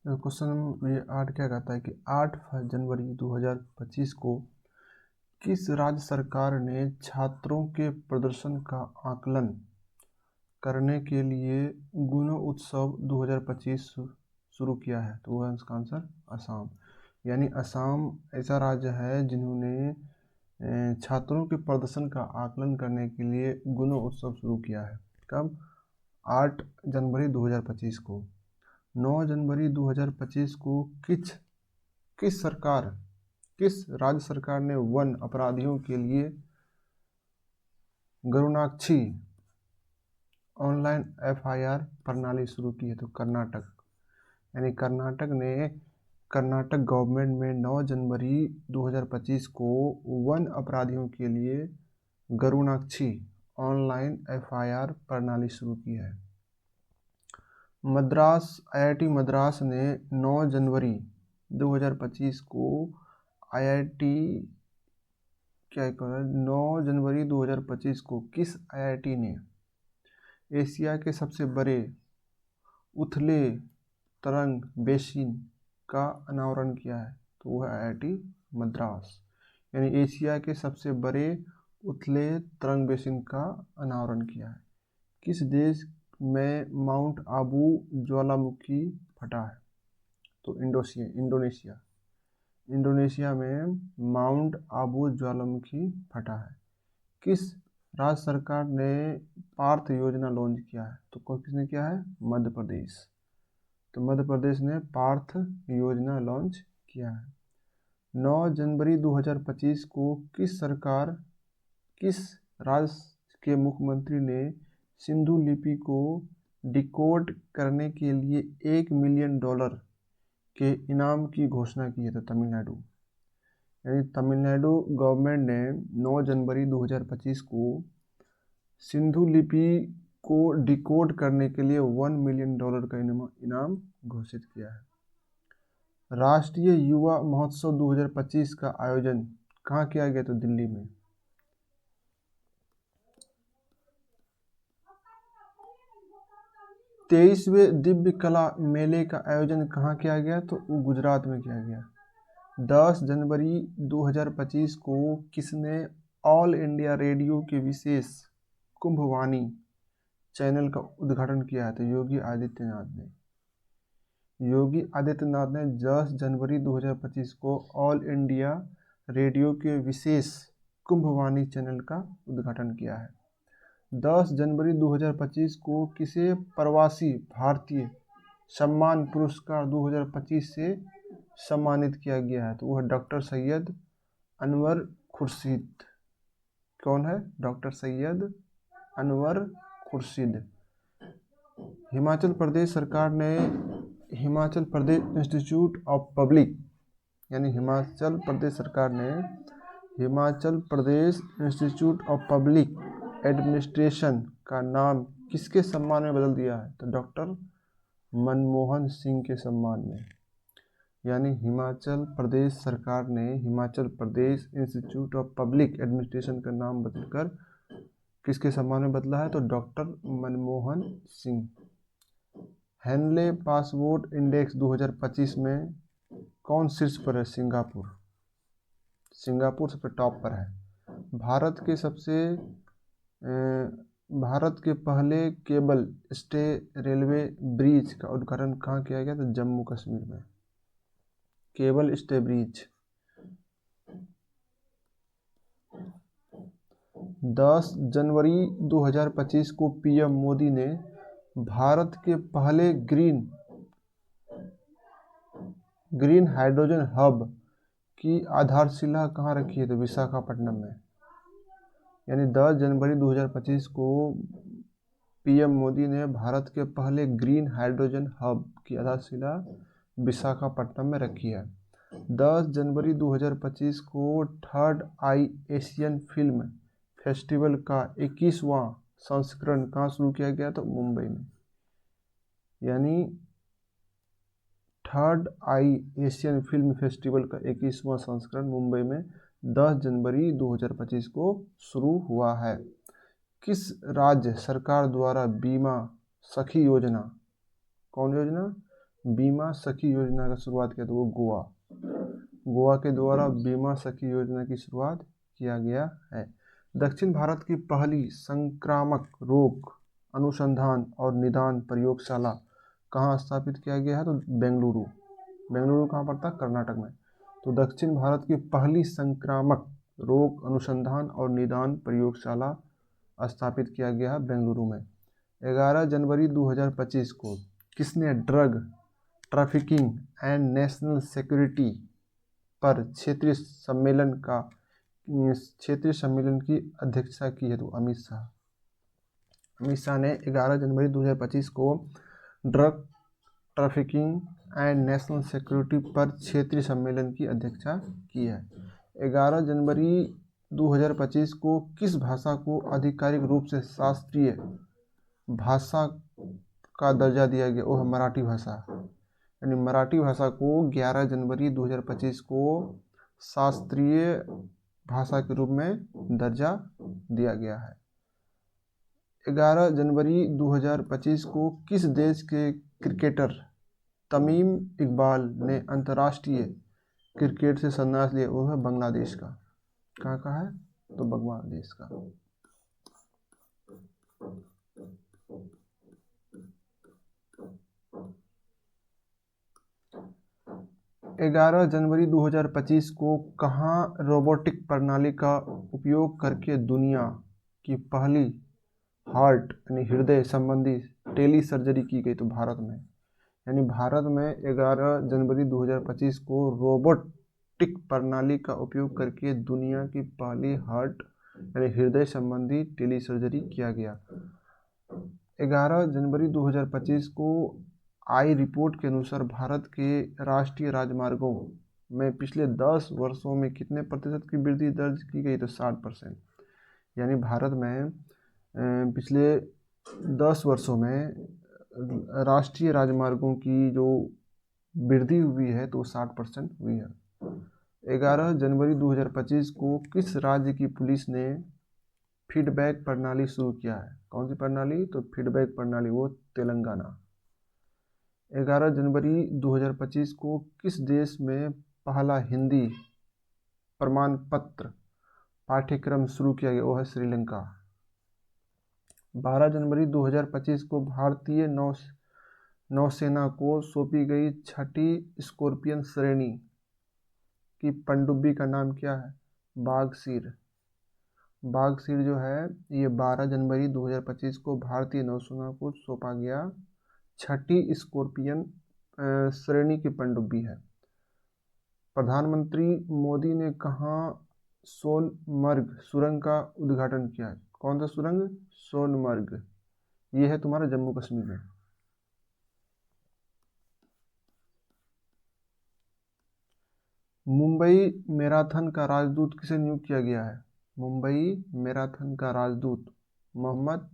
Question ये 8 क्या कहता है कि 8 जनवरी 2025 को किस राज्य सरकार ने छात्रों के प्रदर्शन का आकलन करने के लिए गुणोत्सव 2025 शुरू किया है? तो वह इसका आंसर असम। यानी असम ऐसा राज्य है जिन्होंने छात्रों के प्रदर्शन का आकलन करने के लिए गुणोत्सव शुरू किया है। कब? 8 जनवरी 2025 को। 9 जनवरी 2025 को किस राज्य सरकार ने वन अपराधियों के लिए गरुणाक्षी ऑनलाइन FIR प्रणाली शुरू की है? तो कर्नाटक। यानी कर्नाटक गवर्नमेंट में 9 जनवरी 2025 को वन अपराधियों के लिए गरुणाक्षी ऑनलाइन FIR प्रणाली शुरू की है। IIT मद्रास ने 9 जनवरी 2025 को क्या 9 जनवरी 2025 को किस IIT ने एशिया के सबसे बड़े उथले तरंग बेसिन का अनावरण किया है? तो वह IIT मद्रास। यानी एशिया के सबसे बड़े उथले तरंग बेसिन का अनावरण किया है। किस देश में माउंट आबू ज्वालामुखी फटा है? तो इंडोनेशिया में माउंट आबू ज्वालामुखी फटा है। किस राज्य सरकार ने पार्थ योजना लॉन्च किया है? तो किसने किया है? मध्य प्रदेश। तो मध्य प्रदेश ने पार्थ योजना लॉन्च किया है। 9 जनवरी 2025 को किस राज्य के मुख्यमंत्री ने सिंधु लिपि को डिकोड करने के लिए $1 मिलियन के इनाम की घोषणा की है? तो तमिलनाडु। यानी तमिलनाडु गवर्नमेंट ने 9 जनवरी 2025 को सिंधु लिपि को डिकोड करने के लिए $1 मिलियन का इनाम घोषित किया है। राष्ट्रीय युवा महोत्सव 2025 का आयोजन कहाँ किया गया? तो दिल्ली में। तेईसवें दिव्य कला मेले का आयोजन कहाँ किया गया? तो गुजरात में किया गया। 10 जनवरी 2025 को किसने ऑल इंडिया रेडियो के विशेष कुंभवाणी चैनल का उद्घाटन किया है? तो योगी आदित्यनाथ ने 10 जनवरी 2025 को ऑल इंडिया रेडियो के विशेष कुंभवाणी चैनल का उद्घाटन किया है। 10 जनवरी 2025 को किसे प्रवासी भारतीय सम्मान पुरस्कार 2025 से सम्मानित किया गया है? तो वह डॉक्टर सैयद अनवर खुर्शीद। कौन है? डॉक्टर सैयद अनवर खुर्शीद। हिमाचल प्रदेश सरकार ने Himachal Pradesh institute of public यानी हिमाचल प्रदेश सरकार ने Himachal Pradesh institute of public administration का नाम किसके सम्मान में बदल दिया है? तो डॉक्टर मनमोहन सिंह के सम्मान में। यानी हिमाचल प्रदेश सरकार ने Himachal Pradesh institute of public administration का नाम बदलकर किसके सम्मान में बदला है? तो doctor Manmohan Singh. Henley passport index 2025 में कौन शीर्ष पर है? सिंगापुर सबसे टॉप पर है। भारत के पहले केबल स्टे रेलवे ब्रिज का उद्घाटन कहाँ किया गया? तो जम्मू कश्मीर में। Cable stay bridge. 10 जनवरी 2025 को PM मोदी ने भारत के पहले ग्रीन हाइड्रोजन हब की आधारशिला कहाँ रखी है? तो विशाखापट्टनम में। यानी 10 जनवरी 2025 को PM मोदी ने भारत के पहले ग्रीन हाइड्रोजन हब की आधारशिला विशाखापट्टनम में रखी है। 10 जनवरी 2025 को थर्ड आई एशियन फिल्म फेस्टिवल का 21वां संस्करण कहाँ शुरू किया गया? तो मुंबई में। यानी थर्ड आई एशियन फिल्म फेस्टिवल का 21वां संस्करण मुंबई में 10 जनवरी 2025 को शुरू हुआ है। किस राज्य सरकार द्वारा बीमा सखी योजना, कौन योजना? बीमा सखी योजना का शुरुआत किया? तो वो गोवा के द्वारा बीमा सखी योजना की शुरुआत किया गया है। दक्षिण भारत की पहली संक्रामक रोग अनुसंधान और निदान प्रयोगशाला कहाँ स्थापित किया गया है? तो बेंगलुरु कहाँ पड़ता है? कर्नाटक में। तो दक्षिण भारत की पहली संक्रामक रोग अनुसंधान और निदान प्रयोगशाला स्थापित किया गया है बेंगलुरु में। 11 जनवरी 2025 को किसने drug trafficking and national security पर क्षेत्रीय सम्मेलन की अध्यक्षता की है? तो अमित शाह ने 11 जनवरी 2025 को drug trafficking and national security पर क्षेत्रीय सम्मेलन की अध्यक्षता की है। 11 जनवरी 2025 को किस भाषा को आधिकारिक रूप से शास्त्रीय भाषा का दर्जा दिया गया? वो है मराठी भाषा। यानी मराठी भाषा को 11 जनवरी 2025 को शास्त्रीय भाषा के रूप में दर्जा दिया गया है। 11 जनवरी 2025 को किस देश के क्रिकेटर तमीम इकबाल ने अंतर्राष्ट्रीय क्रिकेट से संन्यास लिया? वो है बांग्लादेश का। कहाँ का है? तो बांग्लादेश का। 11 जनवरी 2025 को कहाँ रोबोटिक प्रणाली का उपयोग करके दुनिया की पहली हार्ट यानी हृदय संबंधी टेली सर्जरी की गई? तो भारत में। यानी भारत में 11 जनवरी 2025 को रोबोटिक प्रणाली का उपयोग करके दुनिया की पहली हार्ट यानी हृदय संबंधी टेली सर्जरी किया गया। 11 जनवरी 2025 को आई रिपोर्ट के अनुसार भारत के राष्ट्रीय राजमार्गों में पिछले 10 वर्षों में कितने प्रतिशत की वृद्धि दर्ज की गई? तो 60%। यानी भारत में पिछले 10 वर्षों में राष्ट्रीय राजमार्गों की जो वृद्धि हुई है तो 60% हुई है। 11 जनवरी 2025 को किस राज्य की पुलिस ने फीडबैक प्रणाली शुरू किया है? कौन सी प्रणाली? तो फीडबैक प्रणाली, वो तेलंगाना। 11 जनवरी 2025 को किस देश में पहला हिंदी प्रमाण पत्र पाठ्यक्रम शुरू किया गया? वो है श्रीलंका। 12 जनवरी 2025 को भारतीय नौसेना को सौंपी गई छठी स्कॉर्पियन श्रेणी की पनडुब्बी का नाम क्या है? बाघसीर जो है ये 12 जनवरी 2025 को भारतीय नौसेना को सौंपा गया छठी स्कॉर्पियन श्रेणी की पनडुब्बी है। प्रधानमंत्री मोदी ने कहाँ सोनमर्ग सुरंग का उद्घाटन किया है? कौन सा सुरंग? सोनमर्ग। ये है तुम्हारा जम्मू कश्मीर में। मुंबई मैराथन का राजदूत किसे नियुक्त किया गया है? मुंबई मैराथन का राजदूत मोहम्मद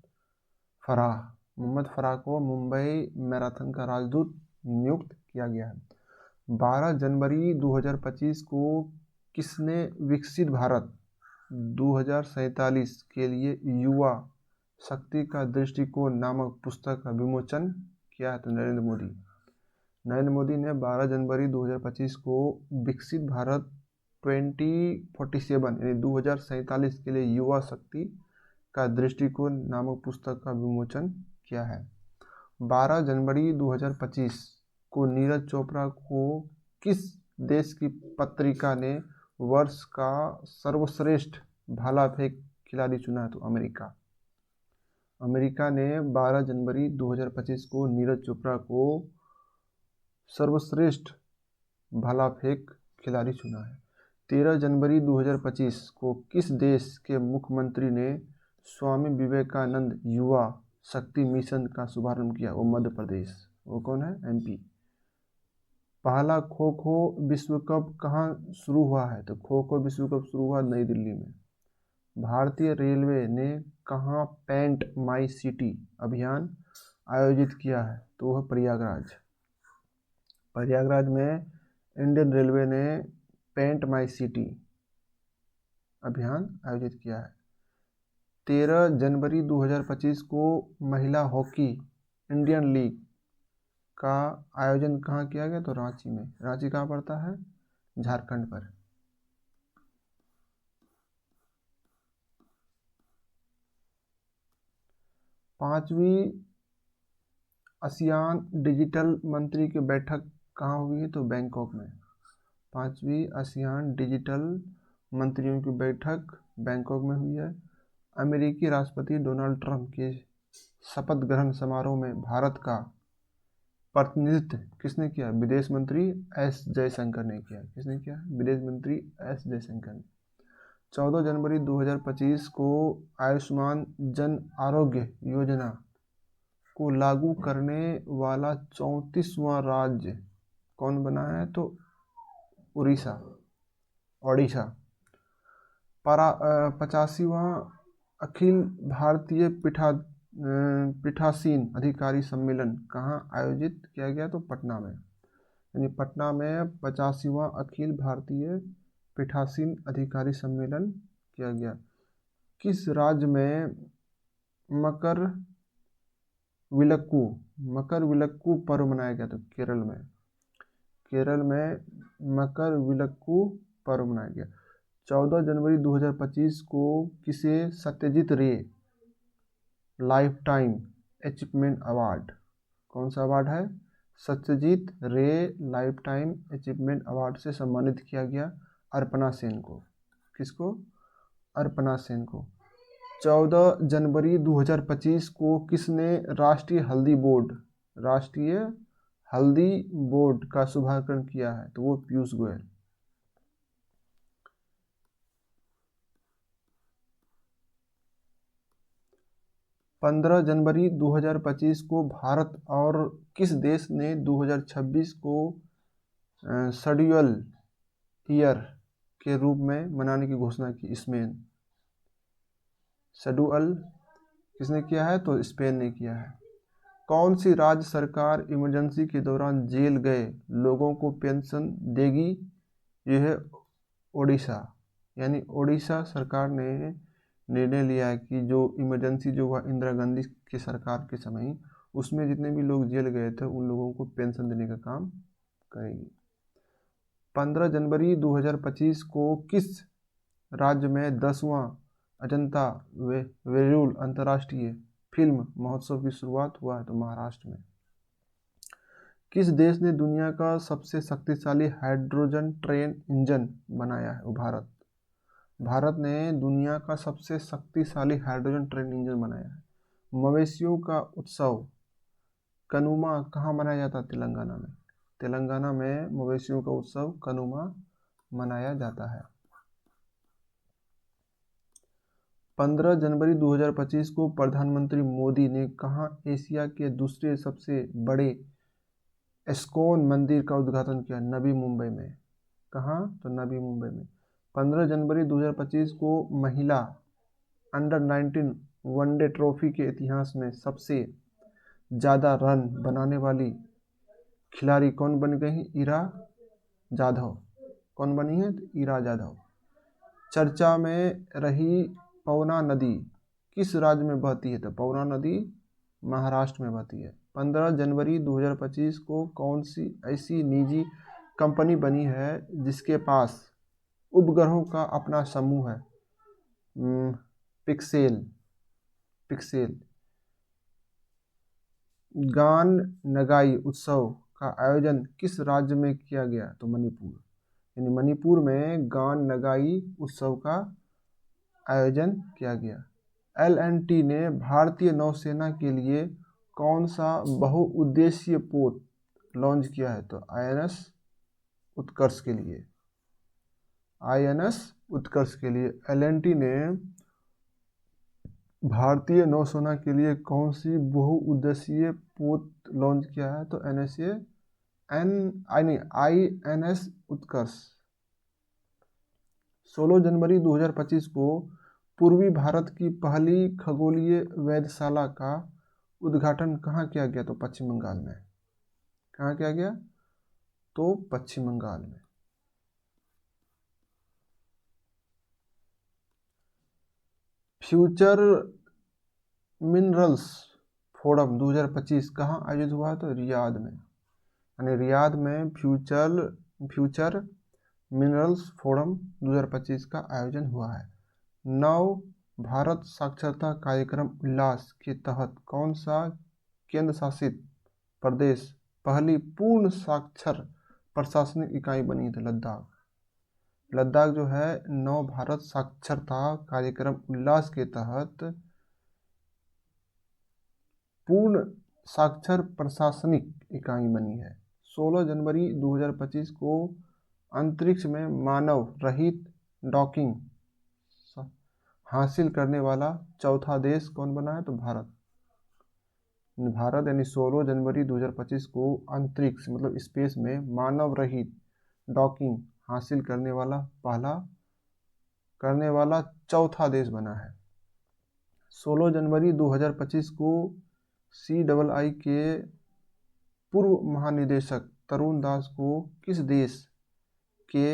फराह को मुंबई मैराथन का राजदूत नियुक्त किया गया है। 12 जनवरी 2025 को किसने विकसित भारत 2047 के लिए युवा शक्ति का दृष्टिकोण नामक पुस्तक का विमोचन किया है? तो नरेंद्र मोदी ने 12 जनवरी 2025 को विकसित भारत 2047 यानी 2047 के लिए युवा शक्ति का दृष्टिकोण नामक पुस्तक का विमोचन किया है। 12 जनवरी 2025 को नीरज चोपड़ा को किस देश की पत्रिका ने वर्ष का सर्वश्रेष्ठ भाला फेंक खिलाड़ी चुना है? तो अमेरिका ने 12 जनवरी 2025 को नीरज चोपड़ा को सर्वश्रेष्ठ भाला फेंक खिलाड़ी चुना है। 13 जनवरी 2025 को किस देश के मुख्यमंत्री ने स्वामी विवेकानंद युवा शक्ति मिशन का शुभारंभ किया? वो मध्य प्रदेश। वो कौन है? MP। पहला खो खो विश्व कप कहाँ शुरू हुआ है? तो खो खो विश्व कप शुरू हुआ नई दिल्ली में। भारतीय रेलवे ने कहाँ पेंट माई सिटी अभियान आयोजित किया है? तो वह प्रयागराज में इंडियन रेलवे ने पेंट माई सिटी अभियान आयोजित किया है। 13 जनवरी 2025 को महिला हॉकी इंडियन लीग का आयोजन कहाँ किया गया? तो रांची में। रांची कहाँ पड़ता है? झारखंड पर। पांचवी आसियान डिजिटल मंत्री की बैठक कहाँ हुई है? तो बैंकॉक में। पांचवी आसियान डिजिटल मंत्रियों की बैठक बैंकॉक में हुई है। अमेरिकी राष्ट्रपति डोनाल्ड ट्रंप के शपथ ग्रहण समारोह में भारत का प्रतिनिधित्व किसने किया? विदेश मंत्री एस जयशंकर ने किया। किसने किया? विदेश मंत्री एस जयशंकर ने। 14 जनवरी 2025 को आयुष्मान जन आरोग्य योजना को लागू करने वाला 34वां राज्य कौन बना है? तो उड़ीसा, ओडिशा। 85वां अखिल भारतीय पीठासीन अधिकारी सम्मेलन कहाँ आयोजित किया गया? तो पटना में। यानी पटना में 85वां अखिल भारतीय पीठासीन अधिकारी सम्मेलन किया गया। किस राज्य में मकर विलक्कू पर्व मनाया गया? तो केरल में। केरल में मकर विलक्कू पर्व मनाया गया। 14 जनवरी 2025 को किसे सत्यजीत रे लाइफ टाइम अचीवमेंट अवार्ड, कौन सा अवार्ड है? सत्यजीत रे लाइफ टाइम अचीवमेंट अवार्ड से सम्मानित किया गया? अर्पणा सेन को। किसको? अर्पणा सेन को। 14 जनवरी 2025 को किसने राष्ट्रीय हल्दी बोर्ड का शुभारंभ किया है? तो वो पीयूष गोयल। 15 जनवरी 2025 को भारत और किस देश ने 2026 को शेड्यूल ईयर के रूप में मनाने की घोषणा की? स्पेन। शेड्यूल किसने किया है? तो स्पेन ने किया है। कौन सी राज्य सरकार इमरजेंसी के दौरान जेल गए लोगों को पेंशन देगी? यह है ओडिशा। यानी ओडिशा सरकार ने निर्णय लिया है कि जो इमरजेंसी जो हुआ इंदिरा गांधी की सरकार के समय, उसमें जितने भी लोग जेल गए थे उन लोगों को पेंशन देने का काम करेगी। 15 जनवरी 2025 को किस राज्य में 10वां अजंता वेरूल अंतर्राष्ट्रीय फिल्म महोत्सव की शुरुआत हुआ है? तो महाराष्ट्र में। किस देश ने दुनिया का सबसे शक्तिशाली हाइड्रोजन ट्रेन इंजन बनाया है? भारत। भारत ने दुनिया का सबसे शक्तिशाली हाइड्रोजन ट्रेन इंजन बनाया है। मवेशियों का उत्सव कनुमा कहाँ मनाया जाता है? तेलंगाना में। तेलंगाना में मवेशियों का उत्सव कनुमा मनाया जाता है। 15 जनवरी 2025 को प्रधानमंत्री मोदी ने कहाँ एशिया के दूसरे सबसे बड़े इस्कॉन मंदिर का उद्घाटन किया? नवी मुंबई में। कहाँ? तो नवी मुंबई में। 15 जनवरी 2025 को महिला अंडर 19 वनडे ट्रॉफी के इतिहास में सबसे ज़्यादा रन बनाने वाली खिलाड़ी कौन बन गई? इरा जाधव। कौन बनी है? तो इरा जाधव। चर्चा में रही पवना नदी किस राज्य में बहती है? तो पवना नदी महाराष्ट्र में बहती है। 15 जनवरी 2025 को कौन सी ऐसी निजी कंपनी बनी है जिसके पास उपग्रहों का अपना समूह है? पिक्सेल। गान नगाई उत्सव का आयोजन किस राज्य में किया गया? तो मणिपुर। यानी मणिपुर में गान नगाई उत्सव का आयोजन किया गया। L&T ने भारतीय नौसेना के लिए कौन सा बहुउद्देशीय पोत लॉन्च किया है? तो INS उत्कर्ष के लिए। L&T ने भारतीय नौसेना के लिए कौन सी बहुउद्देशीय पोत लॉन्च किया है? तो INS उत्कर्ष। 16 जनवरी 2025 को पूर्वी भारत की पहली खगोलीय वेधशाला का उद्घाटन कहाँ किया गया? तो पश्चिम बंगाल में। कहाँ किया गया? तो पश्चिम बंगाल में। फ्यूचर मिनरल्स फोरम 2025 कहाँ आयोजित हुआ? तो रियाद में। यानी रियाद में फ्यूचर मिनरल्स फोरम 2025 का आयोजन हुआ है। 9 भारत साक्षरता कार्यक्रम उल्लास के तहत कौन सा केंद्र शासित प्रदेश पहली पूर्ण साक्षर प्रशासनिक इकाई बनी थी? लद्दाख जो है 9 भारत साक्षरता कार्यक्रम उल्लास के तहत पूर्ण साक्षर प्रशासनिक इकाई बनी है। 16 जनवरी 2025 को अंतरिक्ष में मानव रहित डॉकिंग हासिल करने वाला चौथा देश कौन बना है? तो भारत यानी 16 जनवरी 2025 को अंतरिक्ष मतलब स्पेस में मानव रहित डॉकिंग हासिल करने वाला चौथा देश बना है। 16 जनवरी 2025 को CII के पूर्व महानिदेशक तरुण दास को किस देश के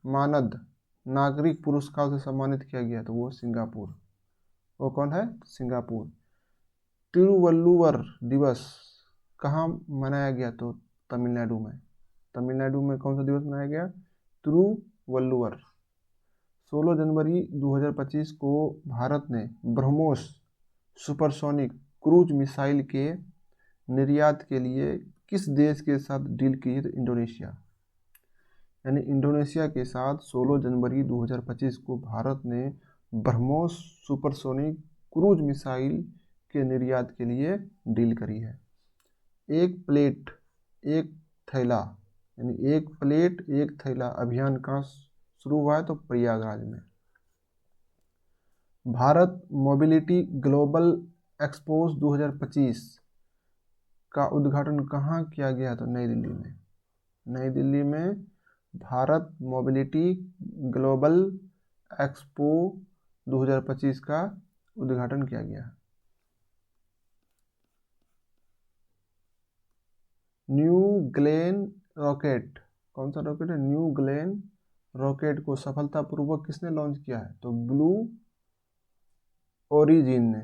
मानद नागरिक पुरस्कार से सम्मानित किया गया? तो वो सिंगापुर। वो कौन है? सिंगापुर। तिरुवल्लुवर दिवस कहाँ मनाया गया? तो तमिलनाडु में। तमिलनाडु में कौन सा दिवस मनाया गया? तिरुवल्लुवर। 16 जनवरी 2025 को भारत ने ब्रह्मोस सुपरसोनिक क्रूज मिसाइल के निर्यात के लिए किस देश के साथ डील की है? तो इंडोनेशिया। यानी इंडोनेशिया के साथ 16 जनवरी 2025 को भारत ने ब्रह्मोस सुपरसोनिक क्रूज मिसाइल के निर्यात के लिए डील करी है। एक प्लेट एक थैला यानी एक प्लेट एक थैला अभियान कहाँ शुरू हुआ है? तो प्रयागराज में। भारत मोबिलिटी ग्लोबल एक्सपोज 2025 का उद्घाटन कहाँ किया गया? तो नई दिल्ली में। नई दिल्ली में भारत मोबिलिटी ग्लोबल एक्सपो 2025 का उद्घाटन किया गया। न्यू ग्लेन रॉकेट कौन सा रॉकेट है? न्यू ग्लेन रॉकेट को सफलतापूर्वक किसने लॉन्च किया है? तो ब्लू ओरिजिन ने।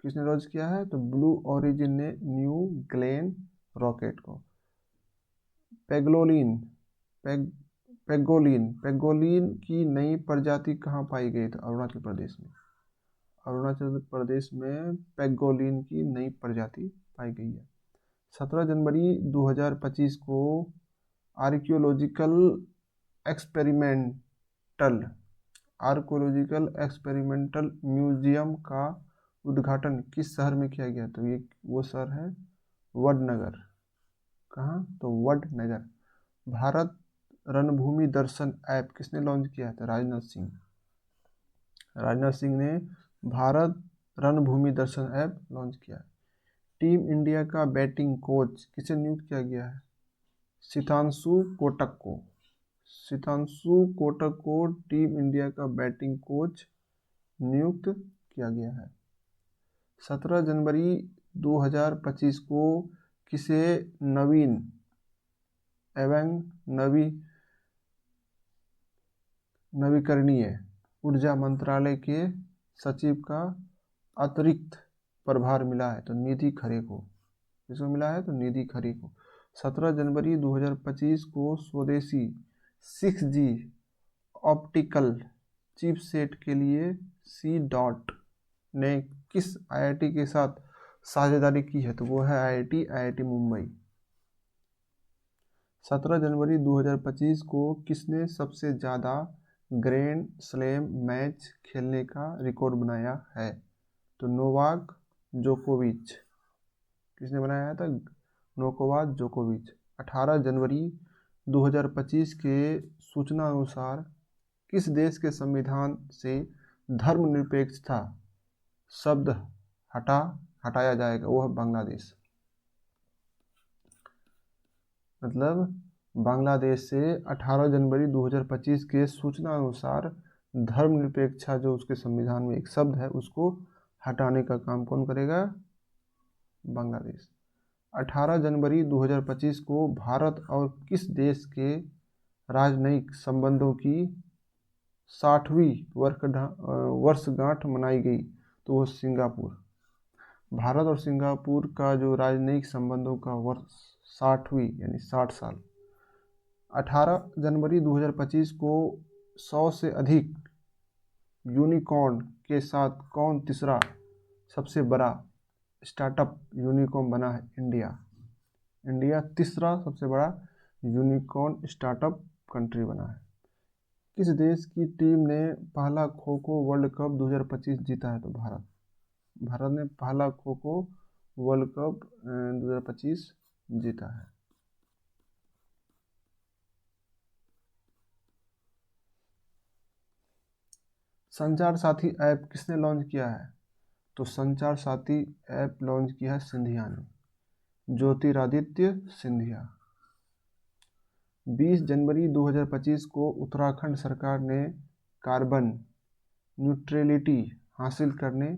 किसने लॉन्च किया है? तो ब्लू ओरिजिन ने न्यू ग्लेन रॉकेट को। पेगोलिन की नई प्रजाति कहाँ पाई गई? तो अरुणाचल प्रदेश में। अरुणाचल प्रदेश में पेगोलिन की नई प्रजाति पाई गई है। 17 जनवरी 2025 को आर्कियोलॉजिकल एक्सपेरिमेंटल म्यूजियम का उद्घाटन किस शहर में किया गया? तो ये वो शहर है वडनगर। कहाँ? तो वडनगर। भारत रणभूमि दर्शन ऐप किसने लॉन्च किया था? राजनाथ सिंह। राजनाथ सिंह ने भारत रणभूमि दर्शन ऐप लॉन्च किया। टीम इंडिया का बैटिंग कोच किसे नियुक्त किया गया है? सितांशु कोटक को। सितांशु कोटक को टीम इंडिया का बैटिंग कोच नियुक्त किया गया है। 17 जनवरी 2025 को किसे नवीन एवं नवीकरणीय ऊर्जा मंत्रालय के सचिव का अतिरिक्त प्रभार मिला है? तो निधि खरे को। किसको मिला है? तो निधि खरे को। 17 जनवरी 2025 को स्वदेशी 6G ऑप्टिकल चिपसेट के लिए C.DOT ने किस IIT के साथ साझेदारी की है? तो वो है IIT मुंबई। 17 जनवरी 2025 को किसने सबसे ज़्यादा ग्रैंड स्लैम मैच खेलने का रिकॉर्ड बनाया है? तो नोवाक जोकोविच। किसने बनाया था? नोवाक जोकोविच। 18 जनवरी 2025 के सूचना अनुसार किस देश के संविधान से धर्मनिरपेक्षता शब्द हटाया जाएगा? वो है बांग्लादेश। मतलब बांग्लादेश से 18 जनवरी 2025 के सूचना अनुसार धर्मनिरपेक्षता जो उसके संविधान में एक शब्द है उसको हटाने का काम कौन करेगा? बांग्लादेश। 18 जनवरी 2025 को भारत और किस देश के राजनयिक संबंधों की 60वीं वर्षगांठ मनाई गई? तो वो सिंगापुर। भारत और सिंगापुर का जो राजनयिक संबंधों का वर्ष 60वीं यानी 60 साल। 18 जनवरी 2025 को 100 से अधिक यूनिकॉर्न के साथ कौन तीसरा सबसे बड़ा स्टार्टअप यूनिकॉर्न बना है? इंडिया। इंडिया तीसरा सबसे बड़ा यूनिकॉर्न स्टार्टअप कंट्री बना है। किस देश की टीम ने पहला खो खो वर्ल्ड कप 2025 जीता है? तो भारत। भारत ने पहला खो खो वर्ल्ड कप 2025 जीता है। संचार साथी ऐप किसने लॉन्च किया है? तो संचार साथी ऐप लॉन्च किया है सिंधिया ने, ज्योतिरादित्य सिंधिया। 20 जनवरी 2025 को उत्तराखंड सरकार ने कार्बन न्यूट्रलिटी हासिल करने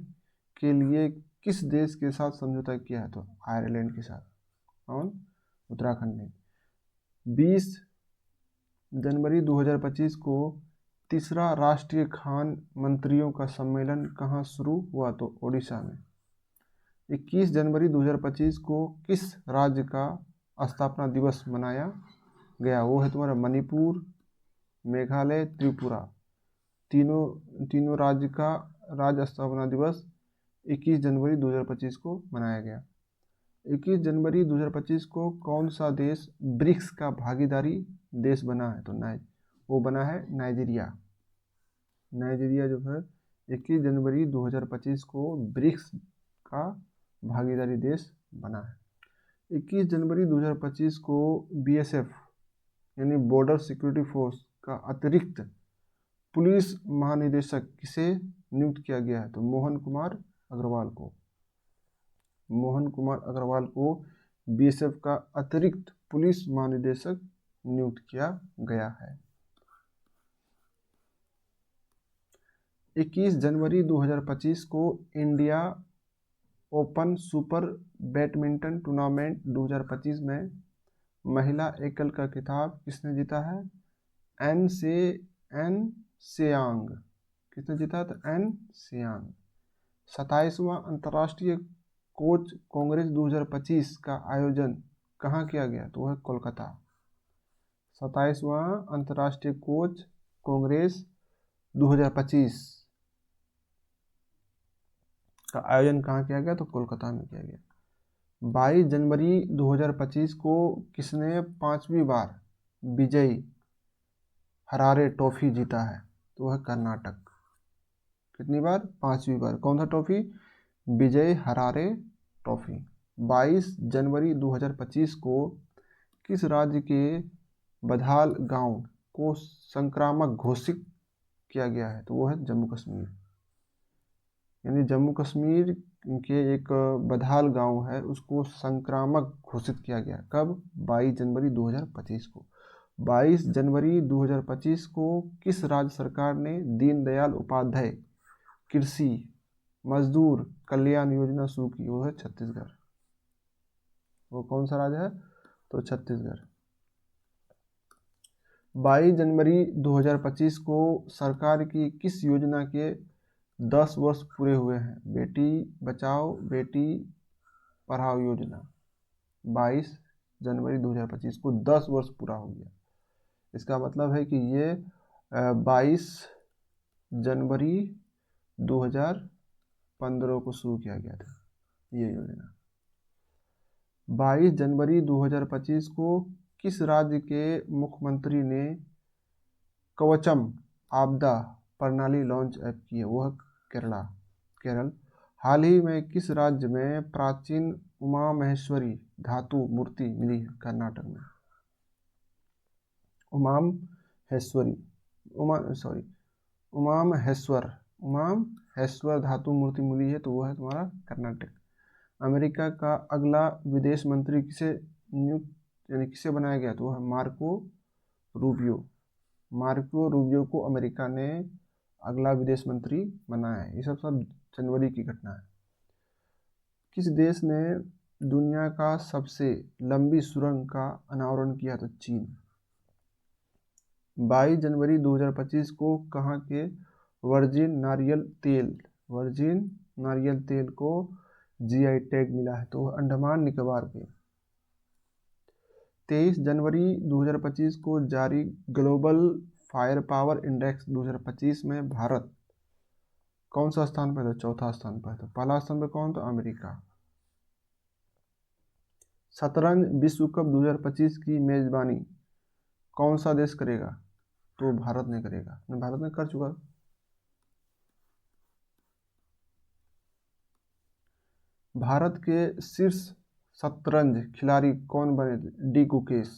के लिए किस देश के साथ समझौता किया है? तो आयरलैंड के साथ। कौन? उत्तराखंड ने। 20 जनवरी 2025 को तीसरा राष्ट्रीय खान मंत्रियों का सम्मेलन कहाँ शुरू हुआ? तो ओडिशा में। 21 जनवरी 2025 को किस राज्य का स्थापना दिवस मनाया गया? वो है तुम्हारा मणिपुर, मेघालय, त्रिपुरा। तीनों राज्य का राज्य स्थापना दिवस 21 जनवरी 2025 को मनाया गया। 21 जनवरी 2025 को कौन सा देश ब्रिक्स का भागीदारी देश बना है? तो वो बना है नाइजीरिया। नाइजीरिया जो है 21 जनवरी 2025 को ब्रिक्स का भागीदारी देश बना है। 21 जनवरी 2025 को बीएसएफ यानी बॉर्डर सिक्योरिटी फोर्स का अतिरिक्त पुलिस महानिदेशक किसे नियुक्त किया गया है? तो मोहन कुमार अग्रवाल को। मोहन कुमार अग्रवाल को बीएसएफ का अतिरिक्त पुलिस महानिदेशक नियुक्त किया गया है। 21 जनवरी 2025 को India open super badminton tournament 2025 में महिला एकल का खिताब किसने जीता है? एन सेयांग। किसने जीता? तो एन सेयांग। 27वां अंतर्राष्ट्रीय कोच कांग्रेस 2025 का आयोजन कहाँ किया गया? तो वह कोलकाता। 27वां अंतर्राष्ट्रीय कोच कांग्रेस 2025 का आयोजन कहाँ किया गया? तो कोलकाता में किया गया। 22 जनवरी 2025 को किसने 5वीं बार विजयी हरारे ट्रॉफी जीता है? तो वह कर्नाटक। कितनी बार? 5वीं बार। कौन सा ट्रॉफी? विजय हरारे ट्रॉफी। 22 जनवरी 2025 को किस राज्य के बधाल गांव को संक्रामक घोषित किया गया है? तो वो है जम्मू कश्मीर। यानी जम्मू कश्मीर के एक बधाल गांव है, उसको संक्रामक घोषित किया गया। कब? 22 जनवरी 2025 को। 22 जनवरी 2025 को किस राज्य सरकार ने दीनदयाल उपाध्याय कृषि मजदूर कल्याण योजना शुरू की? वो है छत्तीसगढ़। वो कौन सा राज्य है? तो छत्तीसगढ़। 22 जनवरी 2025 को सरकार की किस योजना के 10 वर्ष पूरे हुए हैं? बेटी बचाओ बेटी पढ़ाओ योजना। 22 जनवरी 2025 को 10 वर्ष पूरा हो गया। इसका मतलब है कि ये 22 जनवरी 2015 को शुरू किया गया था ये योजना। 22 जनवरी 2025 को किस राज्य के मुख्यमंत्री ने कवचम आपदा प्रणाली लॉन्च ऐप की है? वो है केरल। हाल ही में किस राज्य में प्राचीन उमा महेश्वरी धातु मूर्ति मिली है? कर्नाटक में। उमामहेश्वर धातु मूर्ति मिली है, तो वो है तुम्हारा कर्नाटक। अमेरिका का अगला विदेश मंत्री किसे बनाया गया? तो वो है मार्को रूबियो। मार्को रूबियो को अमेरिका ने अगला विदेश मंत्री बनाया है। ये सब जनवरी की घटना है। किस देश ने दुनिया का सबसे लंबी सुरंग का अनावरण किया? तो चीन। 22 जनवरी 2025 को कहाँ के वर्जिन नारियल तेल को जीआई टैग मिला है, तो अंडमान निकोबार के। 23 जनवरी 2025 को जारी ग्लोबल फायर पावर इंडेक्स 2025 में भारत कौन सा स्थान पर था? चौथा स्थान पर था। पहला स्थान पर कौन था? अमेरिका। शतरंज विश्व कप 2025 की मेजबानी कौन सा देश करेगा? तो भारत ने करेगा, भारत ने कर चुका। भारत के शीर्ष शतरंज खिलाड़ी कौन बने? डी गुकेश।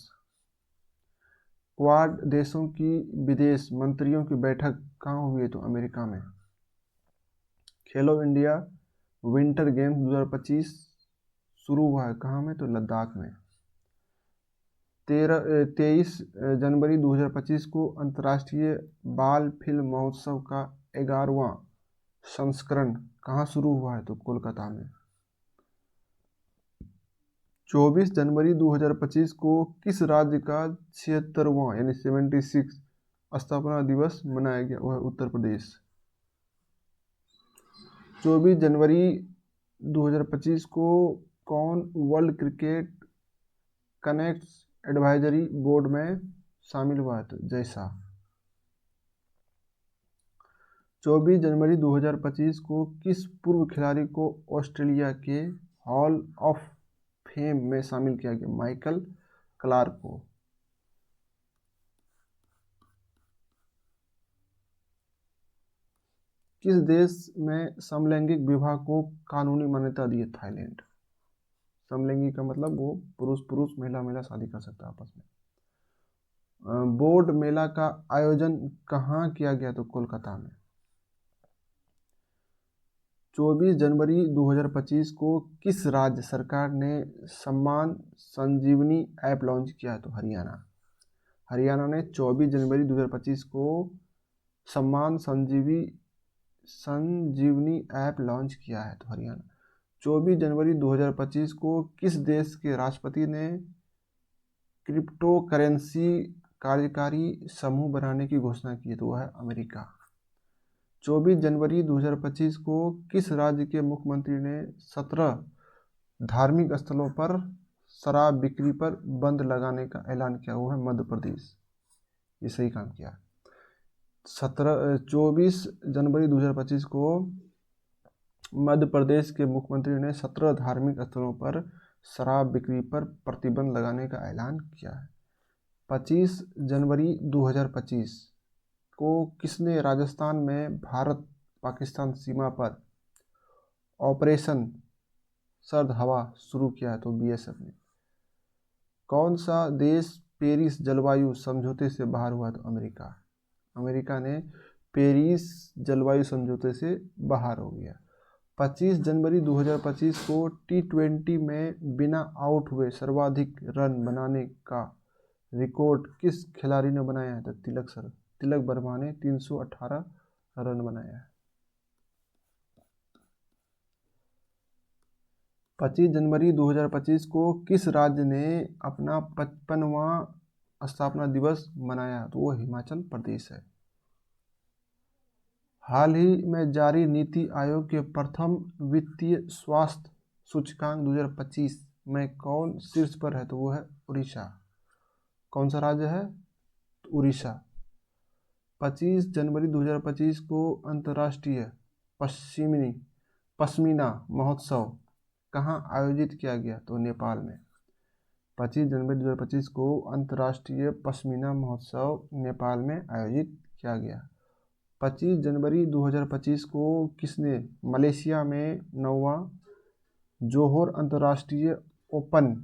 क्वाड देशों की विदेश मंत्रियों की बैठक कहाँ हुई है? तो अमेरिका में। खेलो इंडिया विंटर गेम्स 2025 शुरू हुआ है कहाँ में? तो लद्दाख में। 23 जनवरी 2025 को अंतर्राष्ट्रीय बाल फिल्म महोत्सव का 11वां संस्करण कहाँ शुरू हुआ है? तो कोलकाता में। 24 जनवरी 2025 को किस राज्य का 76वां यानी 76 स्थापना दिवस मनाया गया? वह उत्तर प्रदेश। 24 जनवरी 2025 को कौन world cricket connects advisory board में शामिल हुआ है? तो जैसा। 24 जनवरी 2025 को किस पूर्व खिलाड़ी को ऑस्ट्रेलिया के हॉल ऑफ फेम में शामिल किया गया? माइकल क्लार्क को। किस देश में समलैंगिक विवाह को कानूनी मान्यता दी है? थाईलैंड। समलैंगिक का मतलब वो पुरुष पुरुष महिला महिला शादी कर सकता है आपस में। बोर्ड मेला का आयोजन कहाँ किया गया? तो कोलकाता में। 24 जनवरी 2025 को किस राज्य सरकार ने सम्मान संजीवनी ऐप लॉन्च किया? तो हरियाणा। हरियाणा ने 24 जनवरी 2025 को सम्मान संजीवनी ऐप लॉन्च किया है, तो हरियाणा। 24 जनवरी 2025 को किस देश के राष्ट्रपति ने क्रिप्टो करेंसी कार्यकारी समूह बनाने की घोषणा की है? तो वह है अमेरिका। 24 जनवरी 2025 को किस राज्य के मुख्यमंत्री ने 17 धार्मिक स्थलों पर शराब बिक्री पर बंद लगाने का ऐलान किया? वो है मध्य प्रदेश। ये सही काम किया। 24 जनवरी 2025 को मध्य प्रदेश के मुख्यमंत्री ने 17 धार्मिक स्थलों पर शराब बिक्री पर प्रतिबंध लगाने का ऐलान किया है। 25 जनवरी 2025 को किसने राजस्थान में भारत पाकिस्तान सीमा पर ऑपरेशन सर्द हवा शुरू किया है? तो बीएसएफ ने। कौन सा देश पेरिस जलवायु समझौते से बाहर हुआ? तो अमेरिका। अमेरिका ने पेरिस जलवायु समझौते से बाहर हो गया। 25 जनवरी 2025 को T20 में बिना आउट हुए सर्वाधिक रन बनाने का रिकॉर्ड किस खिलाड़ी ने बनाया है? तो तिलक वर्मा ने 318 रन बनाया है। 25 जनवरी 2025 को किस राज्य ने अपना 55वां स्थापना दिवस मनाया? तो वो हिमाचल प्रदेश है। हाल ही में जारी नीति आयोग के प्रथम वित्तीय स्वास्थ्य सूचकांक 2025 में कौन शीर्ष पर है? तो वो है उड़ीसा। कौन सा राज्य है? तो उड़ीसा। 25 जनवरी 2025 को अंतर्राष्ट्रीय पश्मीना महोत्सव कहाँ आयोजित किया गया? तो नेपाल में। 25 जनवरी 2025 को अंतर्राष्ट्रीय पश्मीना महोत्सव नेपाल में आयोजित किया गया। 25 जनवरी 2025 को किसने मलेशिया में 9वां जोहोर अंतर्राष्ट्रीय ओपन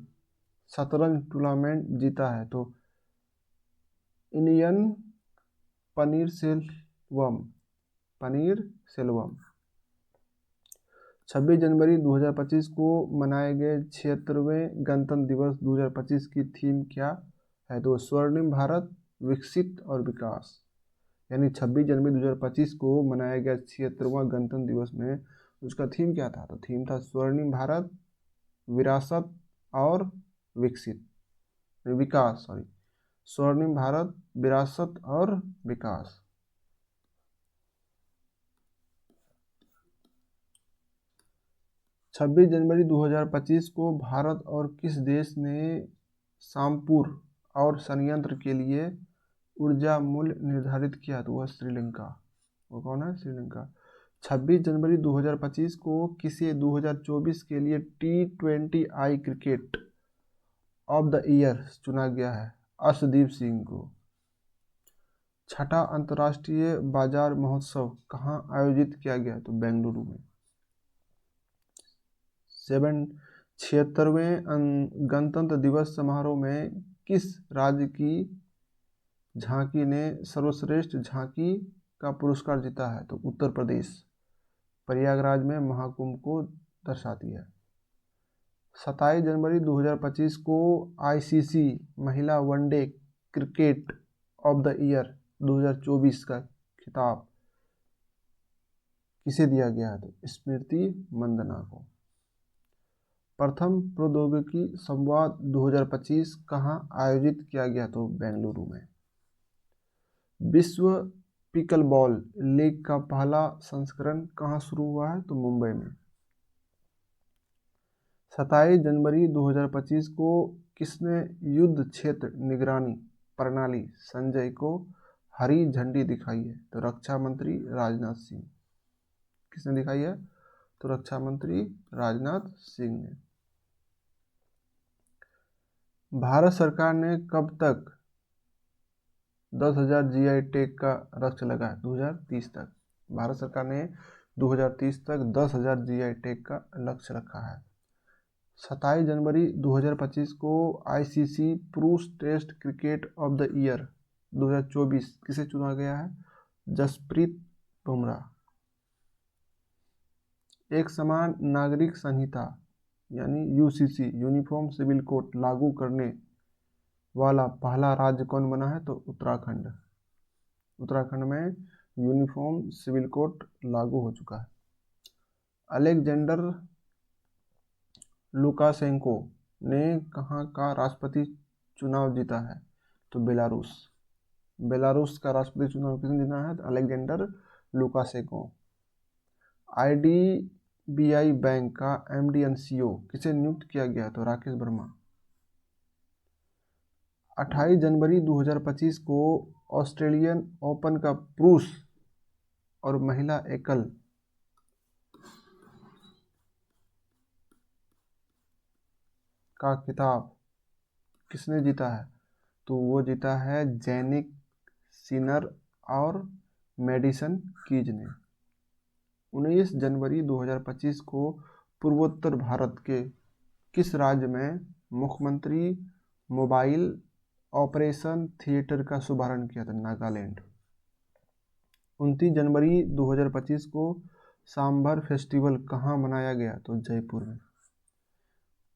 शतरंज टूर्नामेंट जीता है? तो इनियन पनीरसेल्वम। 26 जनवरी 2025 को मनाए गए 76वें गणतंत्र दिवस 2025 की थीम क्या है? तो स्वर्णिम भारत विकसित और विकास। यानी 26 जनवरी 2025 को मनाया गया 76वां गणतंत्र दिवस में उसका थीम क्या था? तो थीम था स्वर्णिम भारत विरासत और विकास। स्वर्णिम भारत विरासत और विकास। 26 जनवरी 2025 को भारत और किस देश ने सामपुर और संयंत्र के लिए ऊर्जा मूल्य निर्धारित किया? तो वह श्रीलंका। वो कौन है? श्रीलंका। 26 जनवरी 2025 को किसे 2024 के लिए T20I cricket of the year चुना गया है? अर्शदीप सिंह को। छठा अंतर्राष्ट्रीय बाजार महोत्सव कहाँ आयोजित किया गया? तो बेंगलुरु में। 76वें गणतंत्र दिवस समारोह में किस राज्य की झांकी ने सर्वश्रेष्ठ झांकी का पुरस्कार जीता है? तो उत्तर प्रदेश। प्रयागराज में महाकुंभ को दर्शाती है। 27 जनवरी 2025 को आईसीसी महिला one day cricket of the year 2024 का खिताब किसे दिया गया है? तो स्मृति मंदना को। प्रथम प्रौद्योगिकी संवाद 2025 कहाँ आयोजित किया गया? तो बेंगलुरु में। विश्व पिकल बॉल लीग का पहला संस्करण कहाँ शुरू हुआ है? तो मुंबई में। 27 जनवरी 2025 को किसने युद्ध क्षेत्र निगरानी प्रणाली संजय को हरी झंडी दिखाई है? तो रक्षा मंत्री राजनाथ सिंह। किसने दिखाई है? तो रक्षा मंत्री राजनाथ सिंह ने। भारत सरकार ने कब तक 10,000 जीआई टैग का लक्ष्य लगाया? 2030 तक। भारत सरकार ने 2030 तक 10,000 जीआई टैग का लक्ष्य रखा है। 27 जनवरी 2025 को आईसीसी पुरुष test cricket of the year 2024 किसे चुना गया है? जसप्रीत बुमराह। एक समान नागरिक संहिता यानी यूसीसी यूनिफॉर्म सिविल कोड लागू करने वाला पहला राज्य कौन बना है? तो उत्तराखंड। उत्तराखंड में यूनिफॉर्म सिविल कोड लागू हो चुका है। अलेक्जेंडर लुकाशेंको ने कहाँ का राष्ट्रपति चुनाव जीता है? तो बेलारूस। बेलारूस का राष्ट्रपति चुनाव किसने जीता है? तो अलेक्जेंडर लुकाशेंको। आईडीबीआई बैंक का एमडी एंड सीईओ किसे नियुक्त किया गया? तो राकेश वर्मा। 28 जनवरी 2025 को ऑस्ट्रेलियन ओपन का पुरुष और महिला एकल का खिताब किसने जीता है? तो वो जीता है जैनिक सिनर और मेडिसन कीज ने। 19 जनवरी 2025 को पूर्वोत्तर भारत के किस राज्य में मुख्यमंत्री मोबाइल ऑपरेशन थिएटर का शुभारंभ किया था? नागालैंड। 29 जनवरी 2025 को सांभर फेस्टिवल कहाँ मनाया गया? तो जयपुर में।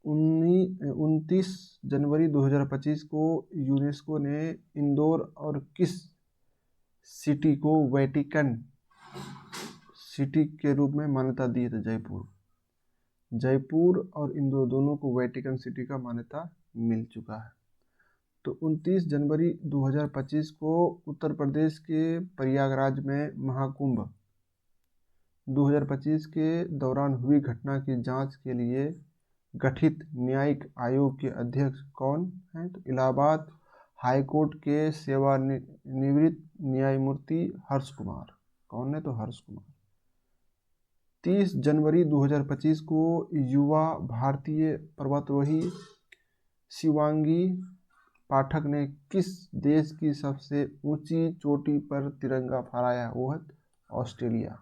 29 जनवरी 2025 को यूनेस्को ने इंदौर और किस सिटी को वेटिकन सिटी के रूप में मान्यता दी? तो जयपुर। जयपुर और इंदौर दोनों को वेटिकन सिटी का मान्यता मिल चुका है। तो 29 जनवरी 2025 को उत्तर प्रदेश के प्रयागराज में महाकुंभ 2025 के दौरान हुई घटना की जांच के लिए गठित न्यायिक आयोग के अध्यक्ष कौन हैं? तो इलाहाबाद हाईकोर्ट के सेवानिवृत्त न्यायमूर्ति हर्ष कुमार। कौन है? तो हर्ष कुमार। 30 जनवरी 2025 को युवा भारतीय पर्वतारोही शिवांगी पाठक ने किस देश की सबसे ऊंची चोटी पर तिरंगा फहराया? वो है ऑस्ट्रेलिया।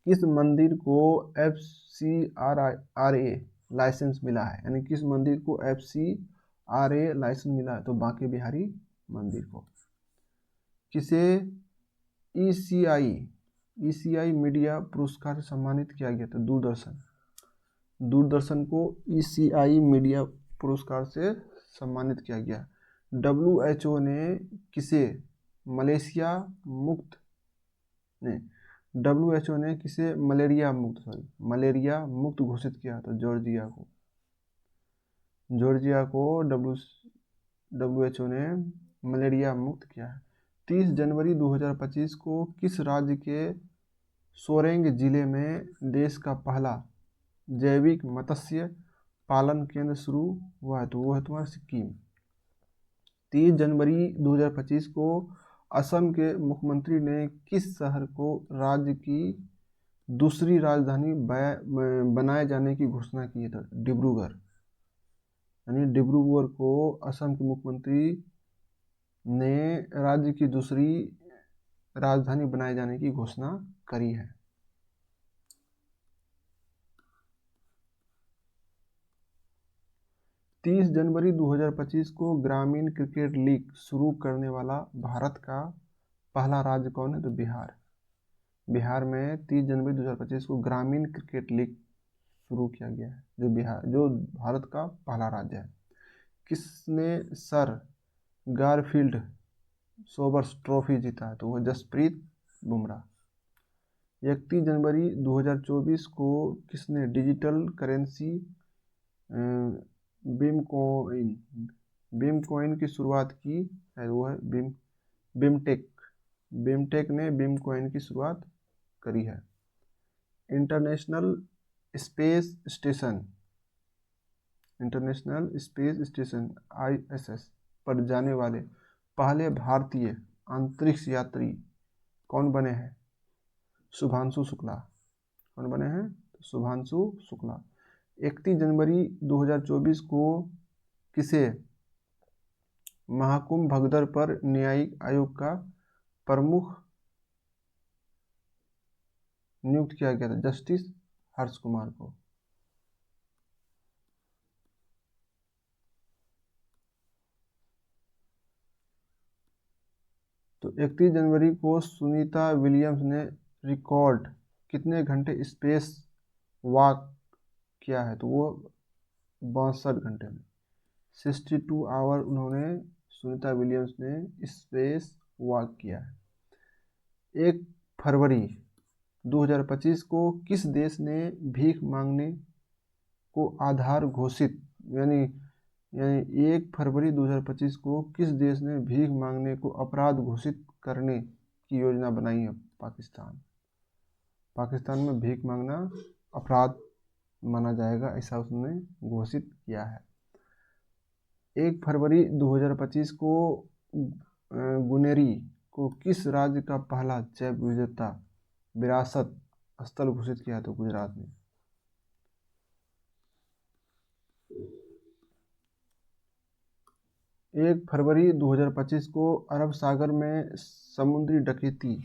किस मंदिर को FCRA लाइसेंस मिला है? यानी किस मंदिर को FCRA लाइसेंस मिला है? तो बांके बिहारी मंदिर को। किसे ECI मीडिया पुरस्कार से सम्मानित किया गया? तो दूरदर्शन। दूरदर्शन को ECI मीडिया पुरस्कार से सम्मानित किया गया। WHO ने किसे मलेरिया मुक्त मलेरिया मुक्त घोषित किया? तो जॉर्जिया को। WHO ने मलेरिया मुक्त किया है। 30 जनवरी 2025 को किस राज्य के सोरेंग जिले में देश का पहला जैविक मत्स्य पालन केंद्र शुरू हुआ है? तो वो है तुम्हारा सिक्किम। 30 जनवरी 2025 को असम के मुख्यमंत्री ने किस शहर को राज्य की दूसरी राजधानी बनाए जाने की घोषणा की है? डिब्रूगढ़। यानी डिब्रूगढ़ को असम के मुख्यमंत्री ने राज्य की दूसरी राजधानी बनाए जाने की घोषणा करी है। तीस जनवरी 2025 को ग्रामीण क्रिकेट लीग शुरू करने वाला भारत का पहला राज्य कौन है? तो बिहार। बिहार में 30 जनवरी 2025 को ग्रामीण क्रिकेट लीग शुरू किया गया है, जो भारत का पहला राज्य है। किसने सर गारफील्ड सोबर्स ट्रॉफी जीता है? तो वह जसप्रीत बुमराह। 31 जनवरी 2024 को किसने डिजिटल करेंसी बिमकॉइन की शुरुआत की है? वो है बिमटेक। बिमटेक ने बिमकॉइन की शुरुआत करी है। इंटरनेशनल स्पेस स्टेशन ISS पर जाने वाले पहले भारतीय अंतरिक्ष यात्री कौन बने हैं? शुभांशु शुक्ला। कौन बने हैं? शुभांशु शुक्ला। 31 जनवरी 2024 को किसे महाकुंभ भगदड़ पर न्यायिक आयोग का प्रमुख नियुक्त किया गया था? जस्टिस हर्ष कुमार को। तो 31 जनवरी को सुनीता विलियम्स ने रिकॉर्ड कितने घंटे स्पेस वॉक किया है? तो वो 62 घंटे में 62 आवर उन्होंने सुनीता विलियम्स ने स्पेस वॉक किया है। 1 फरवरी 2025 को किस देश ने भीख मांगने को आधार घोषित यानी 1 फरवरी 2025 को किस देश ने भीख मांगने को अपराध घोषित करने की योजना बनाई है? पाकिस्तान में भीख मांगना अपराध माना जाएगा, ऐसा उसने घोषित किया है। 1 फरवरी 2025 को गुनेरी को किस राज्य का पहला जैव विविधता विरासत स्थल घोषित किया? तो गुजरात में। 1 फरवरी 2025 को अरब सागर में समुद्री डकैती